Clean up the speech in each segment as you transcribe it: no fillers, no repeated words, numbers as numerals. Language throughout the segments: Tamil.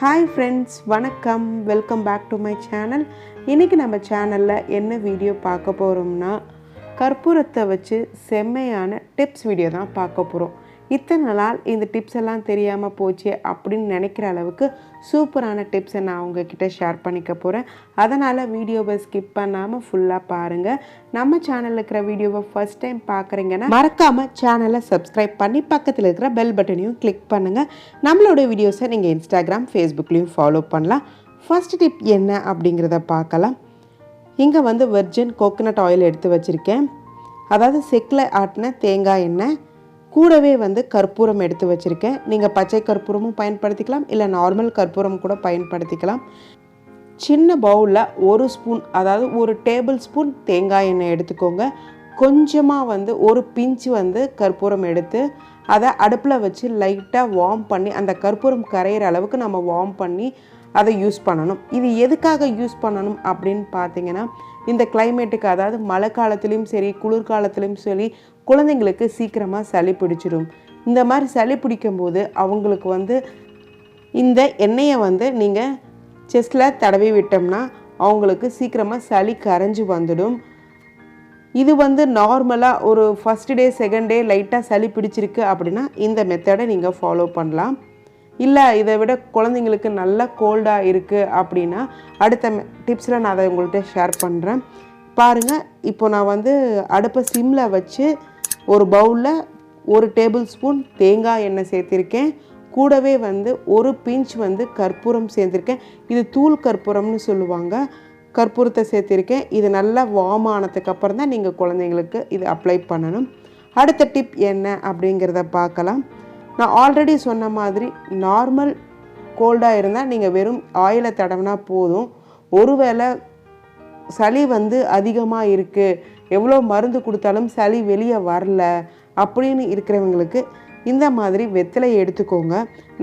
Hi friends, வணக்கம். Welcome back to my channel. இன்னைக்கு நம்ம சேனல்ல என்ன வீடியோ பார்க்க போறோம்னா கற்பூரத்தை வச்சு செம்மையான டிப்ஸ் வீடியோ தான் பார்க்க போறோம். இத்தனை நாள் இந்த டிப்ஸ் எல்லாம் தெரியாம போச்சு அப்படின்னு நினைக்கிற அளவுக்கு சூப்பரான டிப்ஸை நான் உங்ககிட்ட ஷேர் பண்ணிக்க போறேன். அதனால வீடியோவை ஸ்கிப் பண்ணாம ஃபுல்லா பாருங்க. நம்ம சேனல்ல இருக்கிற வீடியோவை ஃபர்ஸ்ட் டைம் பார்க்குறீங்கன்னா மறக்காம சேனலை சப்ஸ்கிரைப் பண்ணி பக்கத்தில் இருக்கிற பெல் பட்டனையும் கிளிக் பண்ணுங்க. நம்மளோட வீடியோஸை நீங்கள் இன்ஸ்டாகிராம் ஃபேஸ்புக்லேயும் ஃபாலோ பண்ணலாம். ஃபர்ஸ்ட் டிப் என்ன அப்படிங்கிறத பார்க்கலாம். இங்கே வெர்ஜின் கோகோனட் ஆயில் எடுத்து வச்சுருக்கேன். அதாவது செக்கில் ஆட்டின தேங்காய் எண்ணெய், கூடவே கற்பூரம் எடுத்து வச்சுருக்கேன். நீங்கள் பச்சை கற்பூரமும் பயன்படுத்திக்கலாம், இல்லை நார்மல் கற்பூரம் கூட பயன்படுத்திக்கலாம். சின்ன பவுலில் ஒரு ஸ்பூன், அதாவது ஒரு டேபிள் ஸ்பூன் தேங்காய் எண்ணெய் எடுத்துக்கோங்க. கொஞ்சமாக ஒரு பிஞ்சு கற்பூரம் எடுத்து அதை அடுப்பில் வச்சு லைட்டாக வார்ம் பண்ணி, அந்த கற்பூரம் கரையிற அளவுக்கு நம்ம வார்ம் பண்ணி அதை யூஸ் பண்ணணும். இது எதுக்காக யூஸ் பண்ணணும் அப்படின்னு பார்த்தீங்கன்னா, இந்த கிளைமேட்டுக்கு, அதாவது மழை காலத்துலேயும் சரி குளிர்காலத்துலேயும் சரி குழந்தைங்களுக்கு சீக்கிரமாக சளி பிடிச்சிடும். இந்த மாதிரி சளி பிடிக்கும்போது அவங்களுக்கு இந்த எண்ணெயை நீங்கள் செஸ்டில் தடவி விட்டோம்னா அவங்களுக்கு சீக்கிரமாக சளி கரைஞ்சி வந்துடும். இது நார்மலாக ஒரு ஃபஸ்ட் டே செகண்ட் டே லைட்டாக சளி பிடிச்சிருக்கு அப்படின்னா இந்த மெத்தடை நீங்கள் ஃபாலோ பண்ணலாம். இல்லை இதை விட குழந்தைங்களுக்கு நல்லா கோல்டாக இருக்குது அப்படின்னா அடுத்த டிப்ஸில் நான் அதை உங்கள்கிட்ட ஷேர் பண்ணுறேன். பாருங்கள், இப்போ நான் அடுப்பை சிம்மில் வச்சு ஒரு பவுலில் ஒரு டேபிள் ஸ்பூன் தேங்காய் எண்ணெய் சேர்த்திருக்கேன். கூடவே ஒரு பிஞ்ச் கற்பூரம் சேர்த்துருக்கேன். இது தூள் கற்பூரம்னு சொல்லுவாங்க. கற்பூரத்தை சேர்த்திருக்கேன். இது நல்லா வார்ம் ஆனதுக்கு அப்புறம் தான் நீங்கள் குழந்தைங்களுக்கு இது அப்ளை பண்ணணும். அடுத்த டிப் என்ன அப்படிங்கிறத பார்க்கலாம். நான் ஆல்ரெடி சொன்ன மாதிரி நார்மல் கோல்டாக இருந்தால் நீங்கள் வெறும் ஆயிலை தடவினா போதும். ஒருவேளை சளி அதிகமாக இருக்குது, எவ்வளோ மருந்து கொடுத்தாலும் சளி வெளியே வரல அப்படின்னு இருக்கிறவங்களுக்கு இந்த மாதிரி வெத்தலையை எடுத்துக்கோங்க.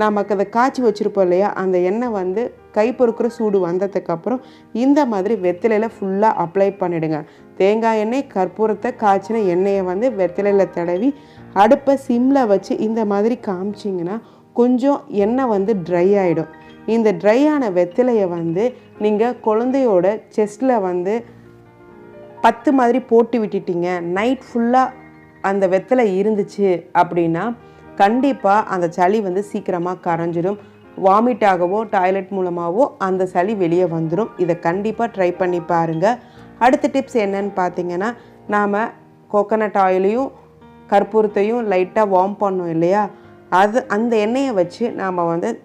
நமக்கு அதை காய்ச்சி வச்சுருப்போம் இல்லையா, அந்த எண்ணெய் கை பொறுக்கிற சூடு வந்ததுக்கப்புறம் இந்த மாதிரி வெத்தலையில் ஃபுல்லாக அப்ளை பண்ணிவிடுங்க. தேங்காய் எண்ணெய், கற்பூரத்தை, காய்ச்சின எண்ணெயை வெத்தலையில் தடவி அடுப்பை சிம்மில் வச்சு இந்த மாதிரி காமிச்சிங்கன்னா கொஞ்சம் எண்ணெய் ட்ரை ஆகிடும். இந்த ட்ரை ஆன வெத்தலையை நீங்கள் குழந்தையோட செஸ்டில் 10 மாதிரி போட்டு விட்டுட்டீங்க, நைட் ஃபுல்லாக அந்த வெத்தலை இருந்துச்சு அப்படின்னா கண்டிப்பாக அந்த சளி சீக்கிரமாக கரைஞ்சிடும். வாமிட் ஆகவோ டாய்லெட் மூலமாகவோ அந்த சளி வெளியே வந்துடும். இதை கண்டிப்பாக ட்ரை பண்ணி பாருங்கள். அடுத்த டிப்ஸ் என்னன்னு பார்த்தீங்கன்னா, நாம் கோகோனட் ஆயிலையும் கற்பூரத்தையும் லைட்டாக வார்ம் பண்ணோம் இல்லையா, அந்த எண்ணெயை வச்சு நாம்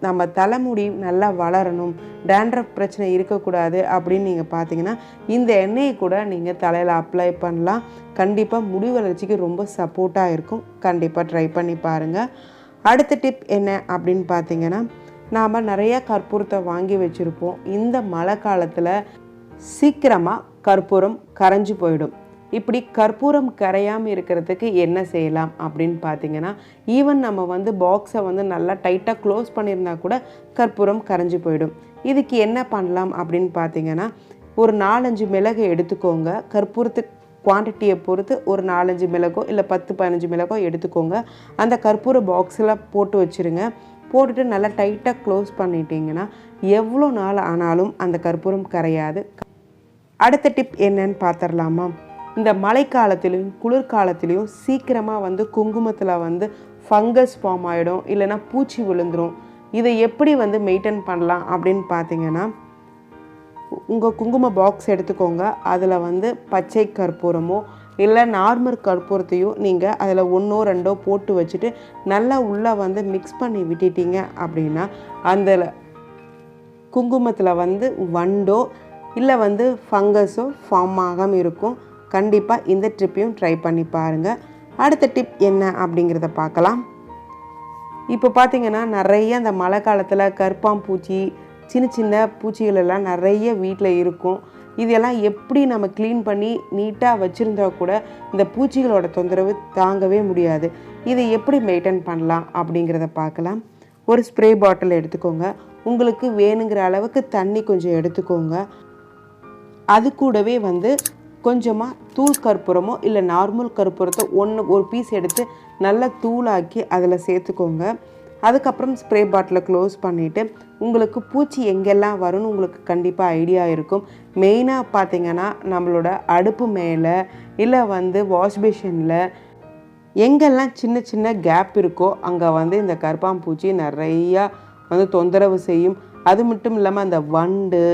நம்ம தலைமுடி நல்லா வளரணும், டேண்ட்ரஃப் பிரச்சனை இருக்கக்கூடாது அப்படின்னு நீங்கள் பார்த்தீங்கன்னா இந்த எண்ணெயை கூட நீங்கள் தலையில் அப்ளை பண்ணலாம். கண்டிப்பாக முடி வளர்ச்சிக்கு ரொம்ப சப்போர்ட்டாக இருக்கும். கண்டிப்பாக ட்ரை பண்ணி பாருங்கள். அடுத்த டிப் என்ன அப்படின்னு பார்த்தீங்கன்னா, நாம் நிறையா கற்பூரத்தை வாங்கி வச்சுருப்போம். இந்த மழை காலத்தில் சீக்கிரமாக கற்பூரம் கரைஞ்சி போயிடும். இப்படி கற்பூரம் கரையாமல் இருக்கிறதுக்கு என்ன செய்யலாம் அப்படின்னு பார்த்தீங்கன்னா, ஈவன் நம்ம பாக்ஸை நல்லா டைட்டாக க்ளோஸ் பண்ணியிருந்தா கூட கற்பூரம் கரைஞ்சி போயிடும். இதுக்கு என்ன பண்ணலாம் அப்படின்னு பார்த்தீங்கன்னா, ஒரு 4-5 மிளகு எடுத்துக்கோங்க. கற்பூரத்துக்கு குவான்டிட்டியை பொறுத்து ஒரு 4-5 மிளகோ இல்லை 10-15 மிளகோ எடுத்துக்கோங்க. அந்த கற்பூர பாக்ஸில் போட்டு வச்சுருங்க. போட்டுட்டு நல்லா டைட்டாக க்ளோஸ் பண்ணிட்டீங்கன்னா எவ்வளோ நாள் ஆனாலும் அந்த கற்பூரம் கரையாது. அடுத்த டிப் என்னன்னு பார்த்துடலாமா? இந்த மழைக்காலத்திலையும் குளிர்காலத்திலையும் சீக்கிரமாக குங்குமத்தில் ஃபங்கஸ் ஃபார்ம் ஆகிடும், இல்லைனா பூச்சி விழுந்துடும். இதை எப்படி மெயின்டைன் பண்ணலாம் அப்படின்னு பார்த்தீங்கன்னா, உங்கள் குங்கும பாக்ஸ் எடுத்துக்கோங்க. அதில் பச்சை கற்பூரமோ இல்லை நார்மல் கற்பூரத்தையோ நீங்கள் அதில் 1-2 போட்டு வச்சுட்டு நல்லா உள்ளே மிக்ஸ் பண்ணி விட்டுட்டீங்க அப்படின்னா அந்த குங்குமத்தில் வண்டோ இல்லை ஃபங்கஸோ ஃபார்ம் ஆகாமல் இருக்கும். கண்டிப்பாக இந்த ட்ரிப்பையும் ட்ரை பண்ணி பாருங்கள். அடுத்த டிப் என்ன அப்படிங்கிறத பார்க்கலாம். இப்போ பார்த்தீங்கன்னா நிறைய அந்த மழை காலத்தில் கருப்பாம்பூச்சி, சின்ன சின்ன பூச்சிகள் எல்லாம் நிறைய வீட்டில் இருக்கும். இதெல்லாம் எப்படி நம்ம க்ளீன் பண்ணி நீட்டாக வச்சுருந்தா கூட இந்த பூச்சிகளோட தொந்தரவு தாங்கவே முடியாது. இதை எப்படி மெயின்டைன் பண்ணலாம் அப்படிங்கிறத பார்க்கலாம். ஒரு ஸ்ப்ரே பாட்டில் எடுத்துக்கோங்க. உங்களுக்கு வேணுங்கிற அளவுக்கு தண்ணி கொஞ்சம் எடுத்துக்கோங்க. அது கூடவே கொஞ்சமாக தூள் கற்பூரமோ இல்லை நார்மல் கற்பூரத்தை ஒரு பீஸ் எடுத்து நல்லா தூளாக்கி அதில் சேர்த்துக்கோங்க. அதுக்கப்புறம் ஸ்ப்ரே பாட்டிலை க்ளோஸ் பண்ணிவிட்டு உங்களுக்கு பூச்சி எங்கெல்லாம் வரும்னு உங்களுக்கு கண்டிப்பாக ஐடியா இருக்கும். மெயினாக பார்த்திங்கன்னா நம்மளோட அடுப்பு மேலே இல்லை வாஷ் பேஷனில் எங்கெல்லாம் சின்ன சின்ன கேப் இருக்கோ அங்கே இந்த கரப்பான்பூச்சி நிறையா தொந்தரவு செய்யும். அது மட்டும் இல்லாமல் அந்த வண்டு,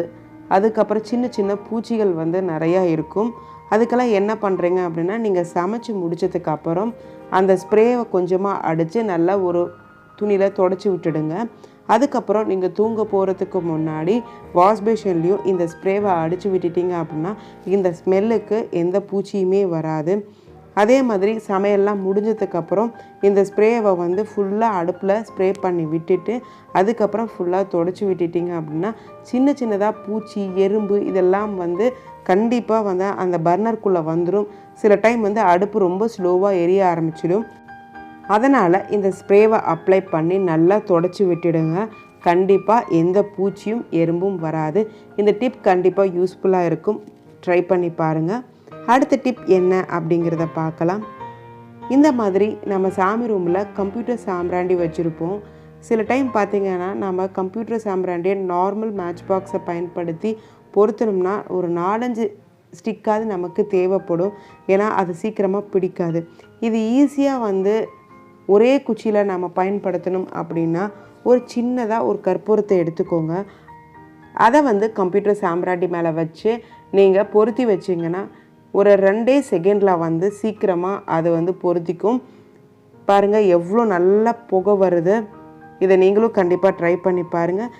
அதுக்கப்புறம் சின்ன சின்ன பூச்சிகள் நிறையா இருக்கும். அதுக்கெல்லாம் என்ன பண்ணுறீங்க அப்படின்னா, நீங்கள் சமைச்சு முடித்ததுக்கப்புறம் அந்த ஸ்ப்ரேவை கொஞ்சமாக அடித்து நல்லா ஒரு துணியில் தொடச்சி விட்டுடுங்க. அதுக்கப்புறம் நீங்கள் தூங்க போகிறதுக்கு முன்னாடி வாஷ் பேஷன்லேயும் இந்த ஸ்ப்ரேவை அடித்து விட்டுட்டிங்க அப்படின்னா இந்த ஸ்மெல்லுக்கு எந்த பூச்சியுமே வராது. அதே மாதிரி சமையல்லாம் முடிஞ்சதுக்கப்புறம் இந்த ஸ்ப்ரேவை ஃபுல்லாக அடுப்பில் ஸ்ப்ரே பண்ணி விட்டுட்டு அதுக்கப்புறம் ஃபுல்லாக தொடச்சி விட்டுட்டிங்க அப்படின்னா சின்ன சின்னதாக பூச்சி, எறும்பு இதெல்லாம் கண்டிப்பாக அந்த பர்னருக்குள்ளே வந்துடும். சில டைம் அடுப்பு ரொம்ப ஸ்லோவாக எரிய ஆரம்பிச்சிடும். அதனால் இந்த ஸ்ப்ரேவை அப்ளை பண்ணி நல்லா தொடச்சி விட்டுடுங்க. கண்டிப்பாக எந்த பூச்சியும் எறும்பும் வராது. இந்த டிப் கண்டிப்பாக யூஸ்ஃபுல்லாக இருக்கும். ட்ரை பண்ணி பாருங்கள். அடுத்த டிப் என்ன அப்படிங்கிறத பார்க்கலாம். இந்த மாதிரி நம்ம சாமி ரூமில் கம்ப்யூட்டர் சாம்பிராண்டி வச்சுருப்போம். சில டைம் பார்த்திங்கன்னா நம்ம கம்ப்யூட்டர் சாம்பிராண்டியை நார்மல் மேட்ச் பாக்ஸை பயன்படுத்தி பொருத்தணும்னா ஒரு 4-5 ஸ்டிக்காவது நமக்கு தேவைப்படும். ஏன்னா அது சீக்கிரமாக பிடிக்காது. இது ஈஸியாக ஒரே குச்சியில் நம்ம பயன்படுத்தணும் அப்படின்னா ஒரு சின்னதாக ஒரு கற்பூரத்தை எடுத்துக்கோங்க. அதை கம்ப்யூட்டர் சாம்பிராண்டி மேலே வச்சு நீங்கள் பொருத்தி வச்சிங்கன்னா ஒரு 2 செகண்டில் சீக்கிரமாக அது பொருத்திக்கும். பாருங்கள் எவ்வளோ நல்லா புகை வருது. இதை நீங்களும் கண்டிப்பாக ட்ரை பண்ணி பாருங்கள்.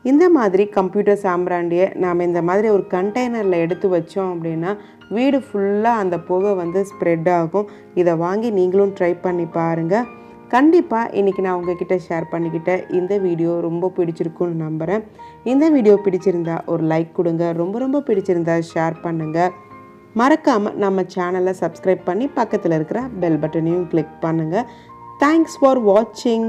இந்த மாதிரி கம்ப்யூட்டர் சாம்பிராண்டியை நாம் இந்த மாதிரி ஒரு கண்டெய்னரில் எடுத்து வச்சோம் அப்படின்னா வீடு ஃபுல்லாக அந்த புகை ஸ்ப்ரெட் ஆகும். இதை வாங்கி நீங்களும் ட்ரை பண்ணி பாருங்கள். கண்டிப்பாக இன்றைக்கி நான் உங்ககிட்ட ஷேர் பண்ணிக்கிட்டேன். இந்த வீடியோ ரொம்ப பிடிச்சிருக்குன்னு நம்புகிறேன். இந்த வீடியோ பிடிச்சிருந்தா ஒரு லைக் கொடுங்க. ரொம்ப பிடிச்சிருந்தா ஷேர் பண்ணுங்கள். மறக்காமல் நம்ம சேனலை சப்ஸ்கிரைப் பண்ணி பக்கத்தில் இருக்கிற பெல் பட்டனையும் கிளிக் பண்ணுங்கள். தேங்க்ஸ் ஃபார் வாட்சிங்.